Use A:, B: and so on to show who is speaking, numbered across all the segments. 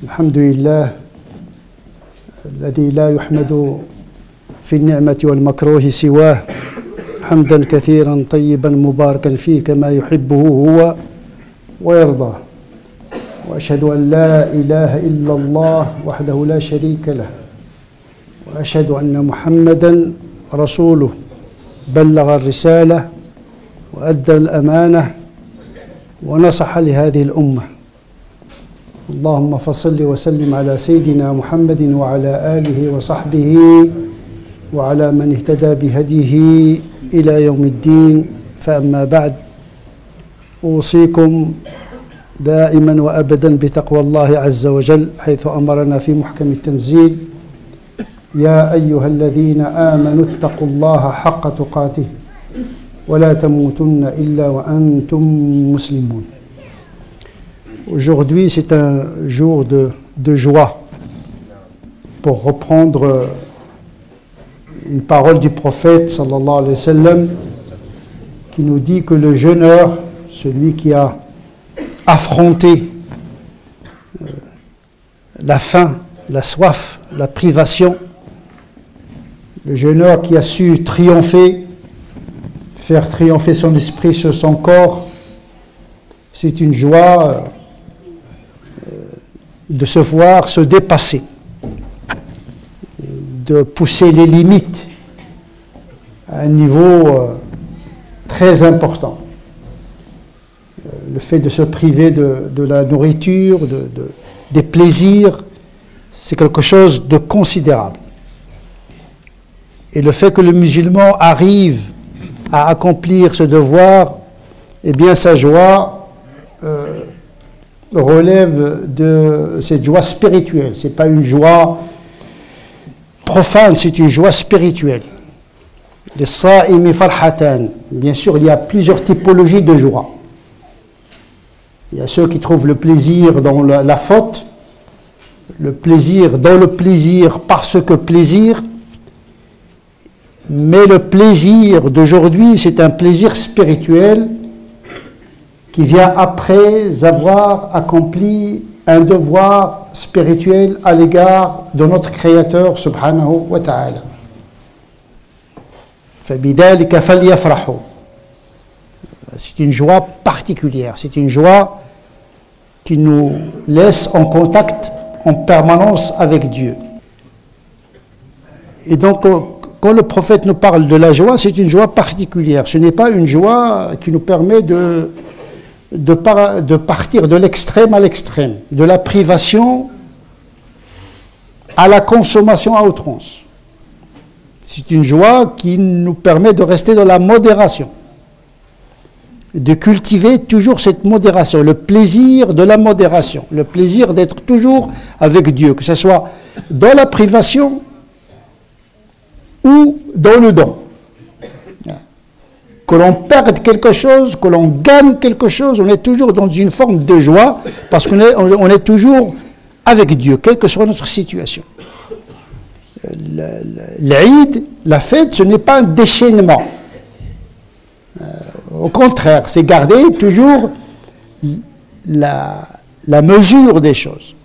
A: الحمد لله الذي لا يحمد في النعمة والمكروه سواه حمدا كثيرا طيبا مباركا فيه كما يحبه هو ويرضاه، وأشهد أن لا إله إلا الله وحده لا شريك له، وأشهد أن محمدا رسوله بلغ الرسالة وأدى الأمانة ونصح لهذه الأمة. اللهم فصل وسلم على سيدنا محمد وعلى آله وصحبه وعلى من اهتدى بهديه إلى يوم الدين. فأما بعد، أوصيكم دائما وأبدا بتقوى الله عز وجل، حيث أمرنا في محكم التنزيل: يا أيها الذين آمنوا اتقوا الله حق تقاته ولا تموتن إلا وأنتم مسلمون. Aujourd'hui, c'est un jour de joie. Pour reprendre une parole du prophète, sallallahu alayhi wa sallam, qui nous dit que le jeûneur, celui qui a affronté la faim, la soif, la privation, le jeûneur qui a su triompher, faire triompher son esprit sur son corps, c'est une joie de se voir se dépasser, de pousser les limites à un niveau très important. Le fait de se priver de la nourriture, des plaisirs, c'est quelque chose de considérable. Et le fait que le musulman arrive à accomplir ce devoir, eh bien sa joie relève de cette joie spirituelle. Ce n'est pas une joie profane, c'est une joie spirituelle. Les sa'imi farhatan. Bien sûr, il y a plusieurs typologies de joie. Il y a ceux qui trouvent le plaisir dans la faute, le plaisir dans le plaisir parce que plaisir. Mais le plaisir d'aujourd'hui, c'est un plaisir spirituel qui vient après avoir accompli un devoir spirituel à l'égard de notre Créateur subhanahu wa ta'ala. فَبِذَلِكَ فَلْيَفْرَحُوا. C'est une joie particulière, c'est une joie qui nous laisse en contact en permanence avec Dieu. Et donc, quand le prophète nous parle de la joie, c'est une joie particulière. Ce n'est pas une joie qui nous permet de partir de l'extrême à l'extrême, de la privation à la consommation à outrance. C'est une joie qui nous permet de rester dans la modération, de cultiver toujours cette modération, le plaisir de la modération, le plaisir d'être toujours avec Dieu, que ce soit dans la privation ou dans le don. Que l'on perde quelque chose, que l'on gagne quelque chose, on est toujours dans une forme de joie parce qu'on est toujours avec Dieu, quelle que soit notre situation. L'Aïd, la fête, ce n'est pas un déchaînement. Au contraire, c'est garder toujours la mesure des choses.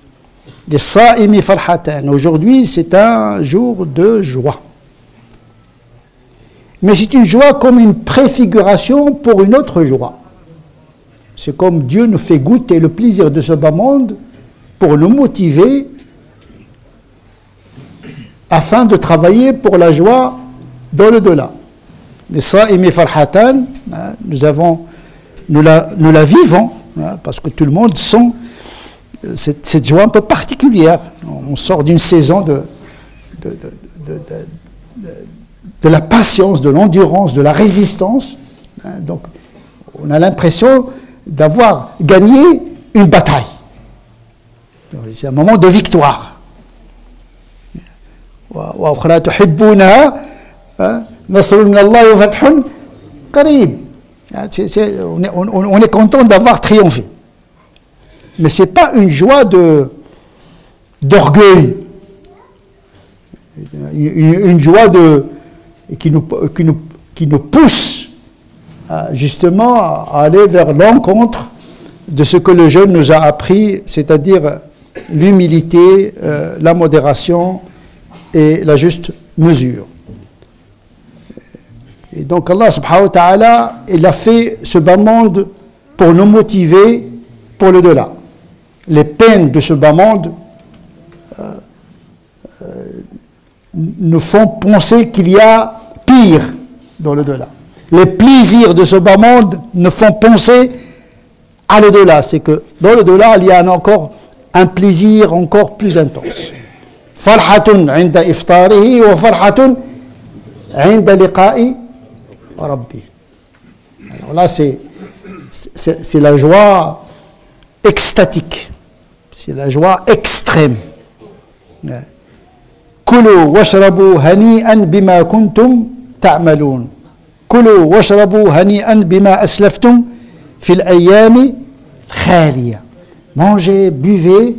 A: Les sa'imi farhatan. Aujourd'hui, c'est un jour de joie. Mais c'est une joie comme une préfiguration pour une autre joie. C'est comme Dieu nous fait goûter le plaisir de ce bas monde pour nous motiver afin de travailler pour la joie dans le delà. Les sa'imi farhatan, nous la vivons, parce que tout le monde sent cette joie un peu particulière. On sort d'une saison de la patience, de l'endurance, de la résistance. Donc, on a l'impression d'avoir gagné une bataille. C'est un moment de victoire. On est content d'avoir triomphé. Mais ce n'est pas une joie d'orgueil, une joie qui nous pousse justement à aller vers l'encontre de ce que le jeûne nous a appris, c'est-à-dire l'humilité, la modération et la juste mesure. Et donc Allah subhanahu wa ta'ala, il a fait ce bas monde pour nous motiver pour le delà. Les peines de ce bas monde nous font penser qu'il y a pire dans le delà. Les plaisirs de ce bas monde nous font penser à le delà. C'est que dans le delà, il y a encore un plaisir encore plus intense. Farhatun 'inda iftarihi wa farhatun 'inda liqa'i rabbi. Alors là, c'est la joie extatique. C'est la joie extrême. Kulu washrabu hani'an bima kuntum ta'malun. Kulu washrabu hani'an bima aslaftum fil ayyami khaliya. Mangez, buvez,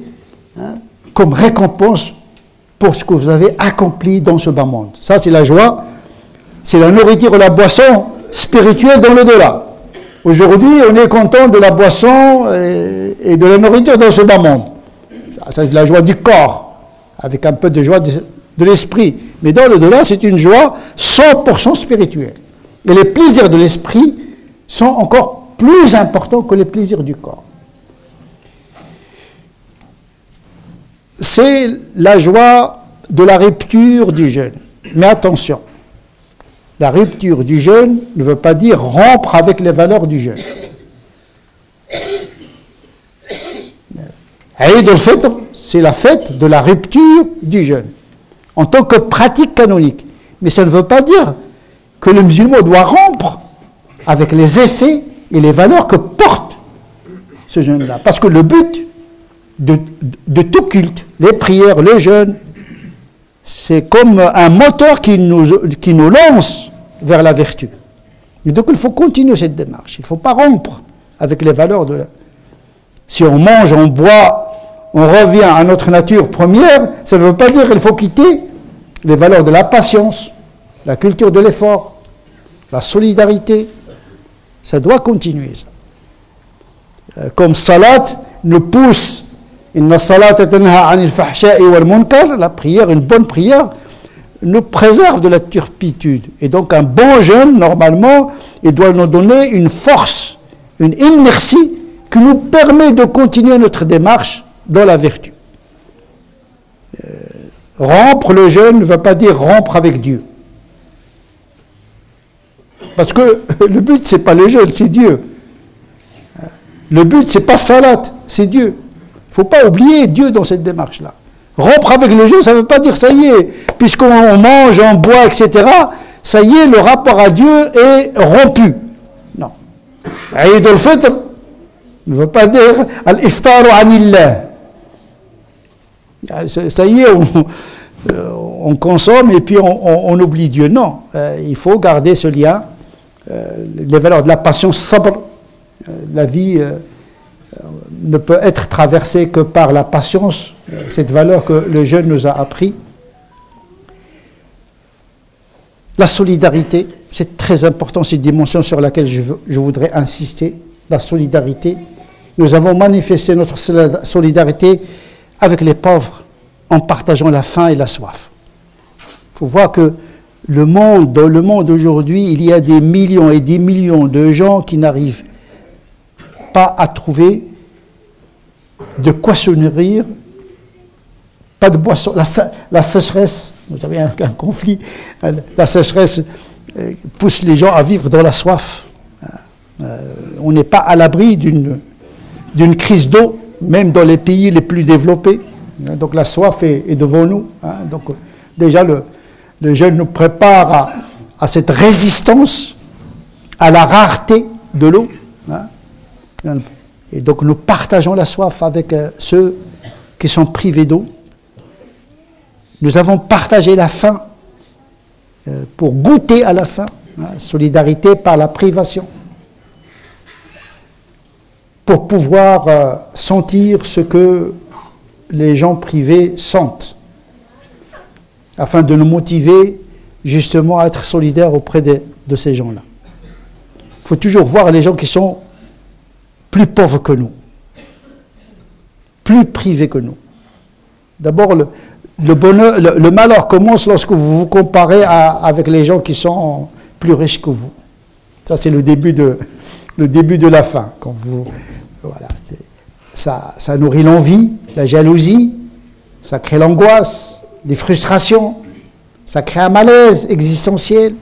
A: comme récompense pour ce que vous avez accompli dans ce bas monde. Ça, c'est la joie, c'est la nourriture, la boisson spirituelle dans le delà. Aujourd'hui, on est content de la boisson et de la nourriture dans ce bas monde. Ça, c'est la joie du corps, avec un peu de joie de l'esprit. Mais dans le delà, c'est une joie 100% spirituelle. Et les plaisirs de l'esprit sont encore plus importants que les plaisirs du corps. C'est la joie de la rupture du jeûne. Mais attention, la rupture du jeûne ne veut pas dire rompre avec les valeurs du jeûne. Eid al-Fitr, c'est la fête de la rupture du jeûne, en tant que pratique canonique. Mais ça ne veut pas dire que le musulman doit rompre avec les effets et les valeurs que porte ce jeûne-là. Parce que le but de tout culte, les prières, le jeûne, c'est comme un moteur qui nous lance vers la vertu. Et donc il faut continuer cette démarche. Il ne faut pas rompre avec les valeurs de la... Si on mange, on boit, on revient à notre nature première, ça ne veut pas dire qu'il faut quitter les valeurs de la patience, la culture de l'effort, la solidarité. Ça doit continuer, ça. Comme salat nous pousse, inna salat tanha anil fahsha'i wal munkar, la prière, une bonne prière, nous préserve de la turpitude. Et donc un bon jeûne, normalement, il doit nous donner une force, une inertie qui nous permet de continuer notre démarche dans la vertu. Rompre le jeûne ne veut pas dire rompre avec Dieu. Parce que le but, ce n'est pas le jeûne, c'est Dieu. Le but, ce n'est pas salat, c'est Dieu. Il ne faut pas oublier Dieu dans cette démarche-là. Rompre avec le jeûne, ça ne veut pas dire ça y est, puisqu'on mange, on boit, etc., ça y est, le rapport à Dieu est rompu. Non. Eid al-Fitr ne veut pas dire al-iftaru anillah. Ça y est, on consomme et puis on oublie Dieu. Non, il faut garder ce lien, les valeurs de la patience, sabr. La vie ne peut être traversée que par la patience, cette valeur que le jeûne nous a appris. La solidarité, c'est très important, cette dimension sur laquelle je voudrais insister, la solidarité. Nous avons manifesté notre solidarité avec les pauvres en partageant la faim et la soif. Il faut voir que dans le monde aujourd'hui, il y a des millions et des millions de gens qui n'arrivent pas à trouver de quoi se nourrir, pas de boisson. La sécheresse, vous avez un conflit, la sécheresse pousse les gens à vivre dans la soif. On n'est pas à l'abri d'une crise d'eau, même dans les pays les plus développés. Donc la soif est devant nous. Donc déjà le jeûne nous prépare à cette résistance, à la rareté de l'eau. Et donc nous partageons la soif avec ceux qui sont privés d'eau. Nous avons partagé la faim pour goûter à la faim. Solidarité par la privation. Pour pouvoir sentir ce que les gens privés sentent, afin de nous motiver justement à être solidaires auprès de ces gens-là. Il faut toujours voir les gens qui sont plus pauvres que nous, plus privés que nous. D'abord, le bonheur, le malheur commence lorsque vous vous comparez avec les gens qui sont plus riches que vous. Ça, c'est le début de la fin. Quand vous, voilà, ça nourrit l'envie, la jalousie, ça crée l'angoisse, les frustrations, ça crée un malaise existentiel.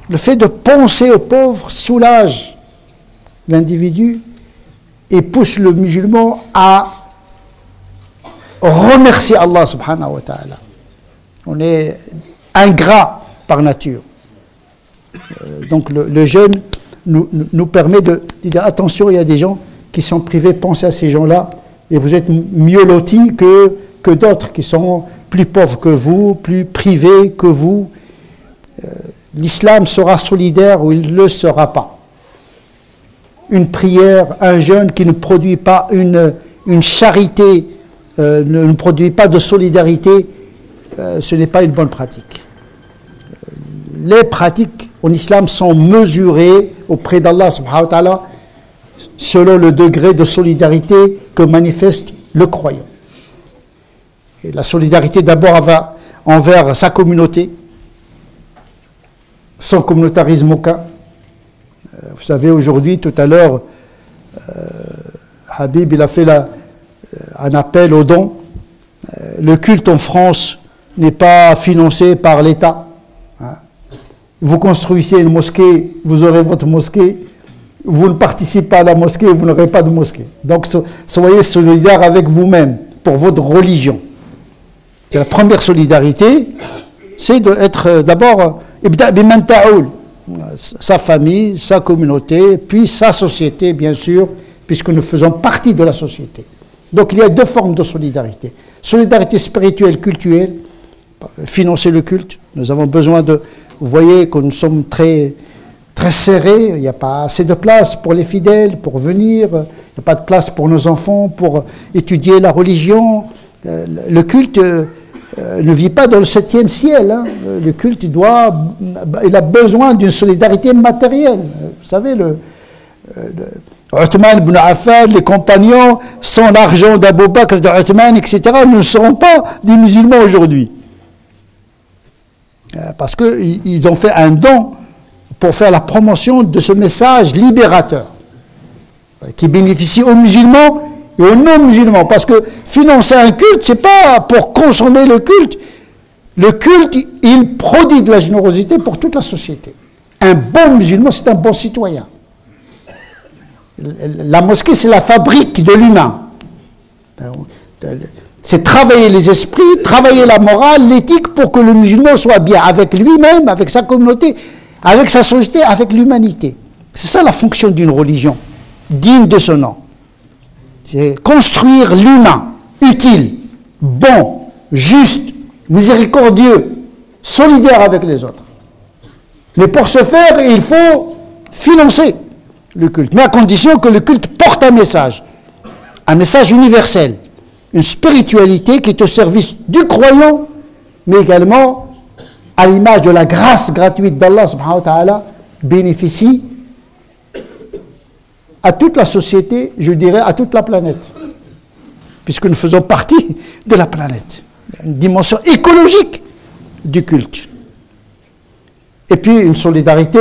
A: Le fait de penser aux pauvres soulage l'individu et pousse le musulman à remercier Allah subhanahu wa ta'ala. On est ingrat par nature. Donc le jeûne nous permet de dire attention, il y a des gens qui sont privés, pensez à ces gens-là, et vous êtes mieux lotis que d'autres qui sont plus pauvres que vous, plus privés que vous. L'islam sera solidaire ou il ne le sera pas. Une prière, un jeûne qui ne produit pas une charité, ne produit pas de solidarité, ce n'est pas une bonne pratique. Les pratiques en islam sont mesurées auprès d'Allah subhanahu wa ta'ala selon le degré de solidarité que manifeste le croyant. Et la solidarité d'abord envers sa communauté, sans communautarisme aucun. Vous savez, aujourd'hui, tout à l'heure, Habib il a fait un appel aux dons. Le culte en France n'est pas financé par l'État. Vous construisez une mosquée, vous aurez votre mosquée. Vous ne participez pas à la mosquée, vous n'aurez pas de mosquée. Donc soyez solidaires avec vous-même pour votre religion. C'est la première solidarité, c'est d'être d'abord sa famille, sa communauté, puis sa société, bien sûr, puisque nous faisons partie de la société. Donc il y a deux formes de solidarité. Solidarité spirituelle, cultuelle, financer le culte. Nous avons besoin de... Vous voyez que nous sommes très serrés, il n'y a pas assez de place pour les fidèles, pour venir, il n'y a pas de place pour nos enfants, pour étudier la religion. Le culte ne vit pas dans le 7e ciel. Hein. Le culte, il a besoin d'une solidarité matérielle. Vous savez, Uthman ibn Affan, les compagnons, sans l'argent d'Abou Bakr, d'Uthman, etc., ne seront pas des musulmans aujourd'hui. Parce qu'ils ont fait un don pour faire la promotion de ce message libérateur qui bénéficie aux musulmans et aux non-musulmans. Parce que financer un culte, ce n'est pas pour consommer le culte. Le culte, il produit de la générosité pour toute la société. Un bon musulman, c'est un bon citoyen. La mosquée, c'est la fabrique de l'humain. C'est travailler les esprits, travailler la morale, l'éthique pour que le musulman soit bien avec lui-même, avec sa communauté, avec sa société, avec l'humanité. C'est ça la fonction d'une religion, digne de ce nom. C'est construire l'humain, utile, bon, juste, miséricordieux, solidaire avec les autres. Mais pour ce faire, il faut financer le culte, mais à condition que le culte porte un message universel. Une spiritualité qui est au service du croyant, mais également à l'image de la grâce gratuite d'Allah subhanahu wa ta'ala, bénéficie à toute la société, je dirais à toute la planète, puisque nous faisons partie de la planète. Une dimension écologique du culte. Et puis une solidarité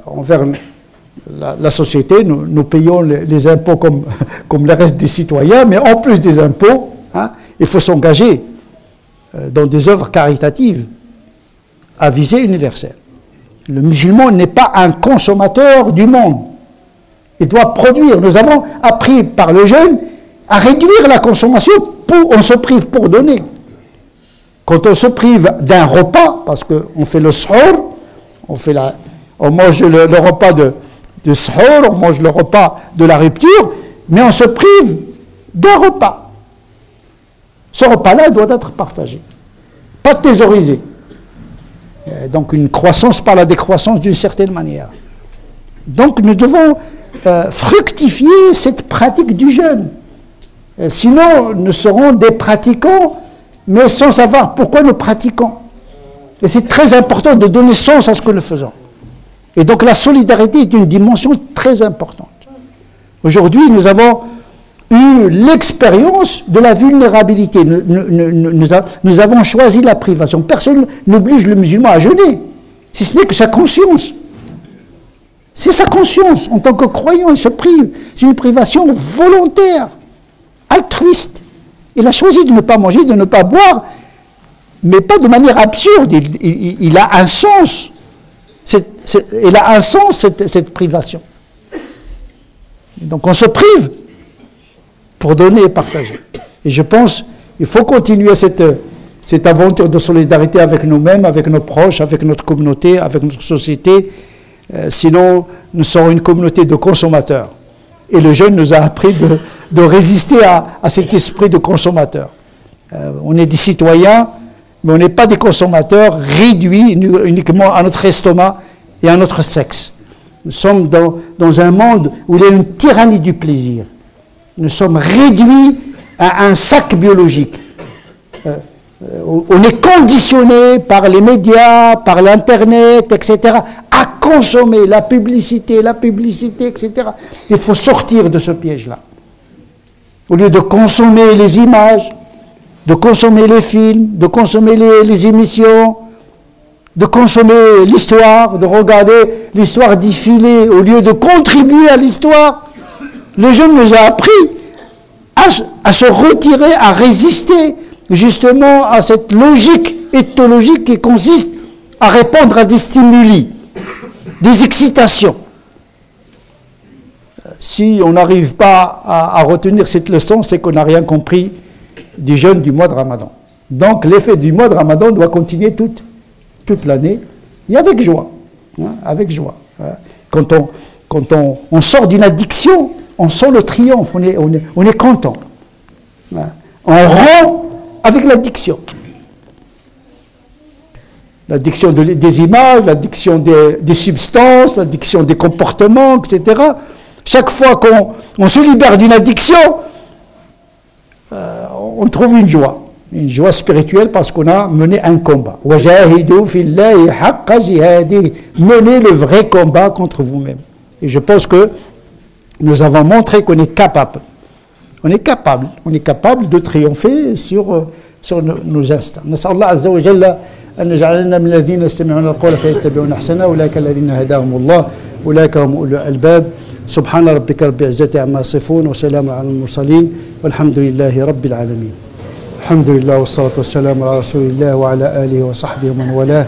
A: envers la société, nous payons les impôts comme le reste des citoyens, mais en plus des impôts, hein, il faut s'engager dans des œuvres caritatives à visée universelle. Le musulman n'est pas un consommateur du monde. Il doit produire. Nous avons appris par le jeûne à réduire la consommation, on se prive pour donner. Quand on se prive d'un repas, parce qu'on fait le suhour, on mange le repas de suhour, on mange le repas de la rupture, mais on se prive d'un repas. Ce repas-là doit être partagé, pas thésaurisé. Donc une croissance par la décroissance d'une certaine manière. Donc nous devons fructifier cette pratique du jeûne. Sinon, nous serons des pratiquants, mais sans savoir pourquoi nous pratiquons. Et c'est très important de donner sens à ce que nous faisons. Et donc la solidarité est une dimension très importante. Aujourd'hui, nous avons eu l'expérience de la vulnérabilité. Nous avons choisi la privation. Personne n'oblige le musulman à jeûner, si ce n'est que sa conscience. C'est sa conscience. En tant que croyant, il se prive. C'est une privation volontaire, altruiste. Il a choisi de ne pas manger, de ne pas boire, mais pas de manière absurde. Il a un sens. Il a un sens, cette privation. Donc on se prive pour donner et partager. Et je pense qu'il faut continuer cette aventure de solidarité avec nous-mêmes, avec nos proches, avec notre communauté, avec notre société. Sinon, nous serons une communauté de consommateurs. Et le jeûne nous a appris de résister à cet esprit de consommateur. On est des citoyens, mais on n'est pas des consommateurs réduits uniquement à notre estomac et à notre sexe. Nous sommes dans un monde où il y a une tyrannie du plaisir. Nous sommes réduits à un sac biologique. On est conditionné par les médias, par l'Internet, etc., à consommer la publicité, etc. Il faut sortir de ce piège-là. Au lieu de consommer les images, de consommer les films, de consommer les émissions, de consommer l'histoire, de regarder l'histoire défiler, au lieu de contribuer à l'histoire, le jeûne nous a appris à se retirer, à résister justement à cette logique éthologique qui consiste à répondre à des stimuli, des excitations. Si on n'arrive pas à retenir cette leçon, c'est qu'on n'a rien compris du jeûne du mois de Ramadan. Donc l'effet du mois de Ramadan doit continuer toute l'année, et avec joie. Avec joie. Quand on sort d'une addiction, on sent le triomphe, on est content. On rompt avec l'addiction. L'addiction des images, l'addiction des substances, l'addiction des comportements, etc. Chaque fois qu'on se libère d'une addiction, on trouve une joie spirituelle parce qu'on a mené un combat. Menez le vrai combat contre vous-même. Et je pense que nous avons montré qu'on est capable. On est capable de triompher sur nos instincts. نسأل الله عز وجل أن يجعلنا من الذين يستمعون القول فيتبعون أحسنه أولئك الذين هداهم الله أولئك هم أولو الألباب سبحان ربك رب العزة عما يصفون وسلام على المرسلين والحمد لله رب العالمين. الحمد لله والصلاة والسلام على رسول الله وعلى آله وصحبه ومن والاه.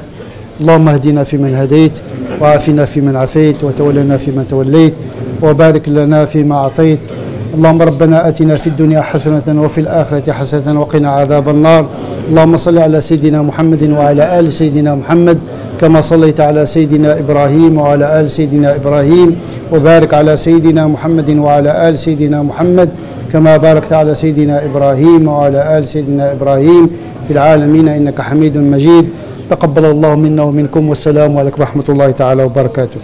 A: اللهم اهدنا فيمن هديت وعافنا فيمن عافيت وتولنا فيمن توليت وبارك لنا فيما أعطيت. اللهم ربنا آتنا في الدنيا حسنة وفي الآخرة حسنة وقنا عذاب النار. اللهم صل على سيدنا محمد وعلى آل سيدنا محمد كما صليت على سيدنا إبراهيم وعلى آل سيدنا إبراهيم وبارك على سيدنا محمد وعلى آل سيدنا محمد كما باركت على سيدنا إبراهيم وعلى آل سيدنا إبراهيم في العالمين إنك حميد مجيد. تقبل الله منا ومنكم والسلام عليكم ورحمة الله تعالى وبركاته.